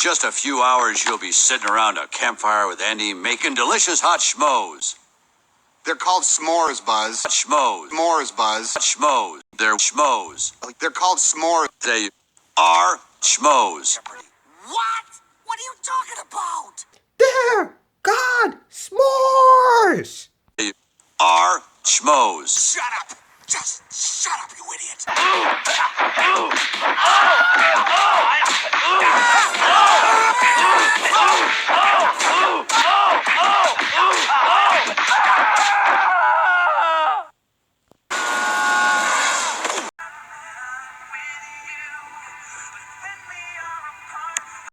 just a few hours, you'll be sitting around a campfire with Andy making delicious hot schmoes. They're called s'mores, Buzz. Schmoes. S'mores, Buzz. Schmoes. They're schmoes. They're called s'mores. They are schmoes. What? What are you talking about? They're God s'mores! They are schmoes. Shut up! Just shut up, you idiot!